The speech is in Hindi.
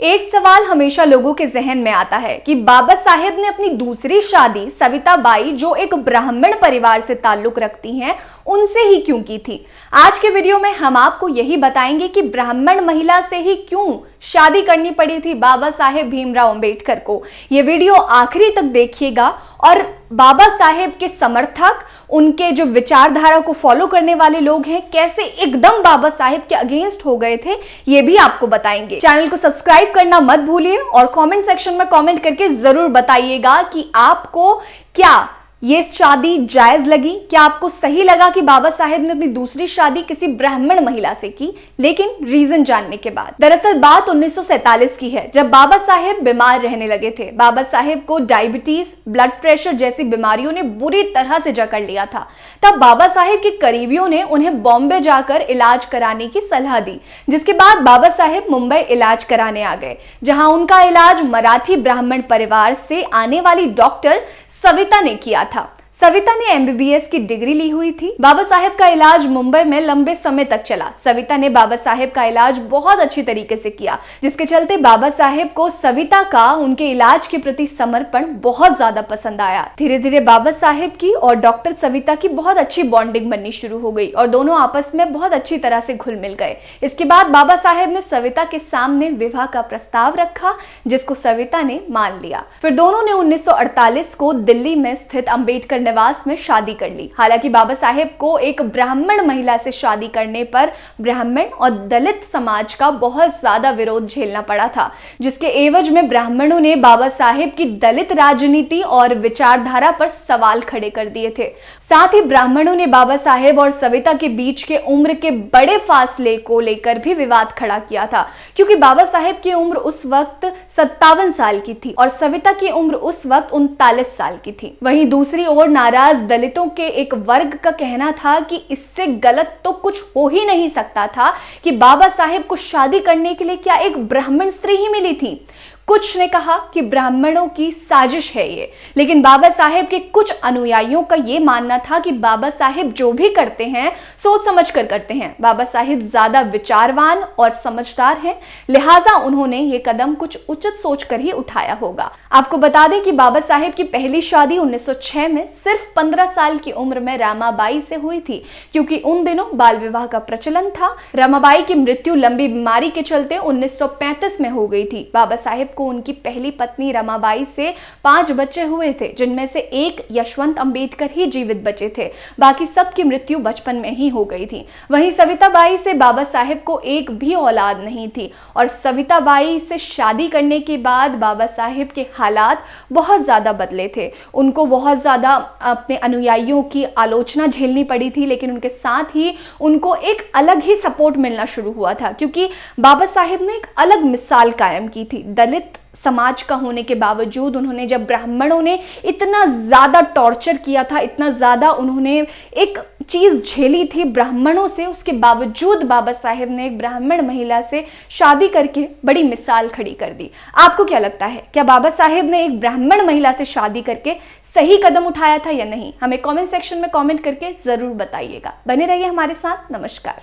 एक सवाल हमेशा लोगों के जहन में आता है कि बाबा साहेब ने अपनी दूसरी शादी सविता बाई, जो एक ब्राह्मण परिवार से ताल्लुक रखती हैं, उनसे ही क्यों की थी। आज के वीडियो में हम आपको यही बताएंगे कि ब्राह्मण महिला से ही क्यों शादी करनी पड़ी थी बाबा साहेब भीमराव अंबेडकर को। यह वीडियो आखिरी तक देखिएगा और बाबा साहेब के समर्थक, उनके जो विचारधारा को फॉलो करने वाले लोग हैं, कैसे एकदम बाबा साहेब के अगेंस्ट हो गए थे, ये भी आपको बताएंगे। चैनल को सब्सक्राइब करना मत भूलिए और कमेंट सेक्शन में कमेंट करके जरूर बताइएगा कि आपको क्या ये शादी जायज लगी, क्या आपको सही लगा कि बाबा साहेब ने अपनी दूसरी शादी किसी ब्राह्मण महिला से की। लेकिन रीजन जानने के बाद, दरअसल बात 1947 की है, जब बाबा साहेब बीमार रहने लगे थे। बाबा साहेब को डायबिटीज, ब्लड प्रेशर जैसी बीमारियों ने बुरी तरह से जकड़ लिया था। तब बाबा साहेब के करीबियों ने उन्हें बॉम्बे जाकर इलाज कराने की सलाह दी, जिसके बाद बाबा साहेब मुंबई इलाज कराने आ गए, जहां उनका इलाज मराठी ब्राह्मण परिवार से आने वाली डॉक्टर सविता ने किया था। सविता ने एमबीबीएस की डिग्री ली हुई थी। बाबा साहेब का इलाज मुंबई में लंबे समय तक चला। सविता ने बाबा साहेब का इलाज बहुत अच्छी तरीके से किया, जिसके चलते बाबा साहेब को सविता का उनके इलाज के प्रति समर्पण बहुत ज्यादा पसंद आया। धीरे धीरे बाबा साहेब की और डॉक्टर सविता की बहुत अच्छी बॉन्डिंग बननी शुरू हो गई और दोनों आपस में बहुत अच्छी तरह से घुल मिल गए। इसके बाद बाबा साहेब ने सविता के सामने विवाह का प्रस्ताव रखा, जिसको सविता ने मान लिया। फिर दोनों ने 1948 को दिल्ली में स्थित अंबेडकर निवास में शादी कर ली। हालांकि बाबा साहेब को एक ब्राह्मण महिला से शादी करने पर ब्राह्मण और दलित समाज का बहुत ज्यादा विरोध झेलना पड़ा था, जिसके एवज में ब्राह्मणों ने बाबा साहेब की दलित राजनीति और विचारधारा पर सवाल खड़े कर दिए थे। साथ ही ब्राह्मणों ने बाबा साहेब और सविता के बीच के उम्र के बड़े फासले को लेकर भी विवाद खड़ा किया था, क्योंकि बाबा साहेब की उम्र उस वक्त 57 साल की थी और सविता की उम्र उस वक्त 39 साल की थी। वहीं दूसरी ओर नाराज दलितों के एक वर्ग का कहना था कि इससे गलत तो कुछ हो ही नहीं सकता था कि बाबा साहेब को शादी करने के लिए क्या एक ब्राह्मण स्त्री ही मिली थी। कुछ ने कहा कि ब्राह्मणों की साजिश है ये, लेकिन बाबा साहेब के कुछ अनुयायियों का ये मानना था कि बाबा साहेब जो भी करते हैं सोच समझ कर करते हैं। बाबा साहेब ज्यादा विचारवान और समझदार हैं, लिहाजा उन्होंने ये कदम कुछ उचित सोचकर ही उठाया होगा। आपको बता दें कि बाबा साहेब की पहली शादी 1906 में सिर्फ 15 साल की उम्र में रमाबाई से हुई थी, क्योंकि उन दिनों बाल विवाह का प्रचलन था। रमाबाई की मृत्यु लंबी बीमारी के चलते 1935 में हो गई थी। बाबा साहेब को उनकी पहली पत्नी रमाबाई से 5 बच्चे हुए थे, जिनमें से एक यशवंत अंबेडकर ही जीवित बचे थे। बाकी सबकी मृत्यु बचपन में ही हो गई थी। वहीं सविता बाई से बाबा साहेब को एक भी औलाद नहीं थी और सविता बाई से शादी करने के बाद बाबा साहेब के हालात बहुत ज्यादा बदले थे। उनको बहुत ज्यादा अपने अनुयायियों की आलोचना झेलनी पड़ी थी, लेकिन उनके साथ ही उनको एक अलग ही सपोर्ट मिलना शुरू हुआ था, क्योंकि बाबा साहेब ने एक अलग मिसाल कायम की थी। दलित समाज का होने के बावजूद उन्होंने, जब ब्राह्मणों ने इतना ज्यादा टॉर्चर किया था, इतना ज्यादा उन्होंने एक चीज झेली थी ब्राह्मणों से, उसके बावजूद बाबा साहेब ने एक ब्राह्मण महिला से शादी करके बड़ी मिसाल खड़ी कर दी। आपको क्या लगता है, क्या बाबा साहेब ने एक ब्राह्मण महिला से शादी करके सही कदम उठाया था या नहीं? हमें कमेंट सेक्शन में कमेंट करके जरूर बताइएगा। बने रहिए हमारे साथ। नमस्कार।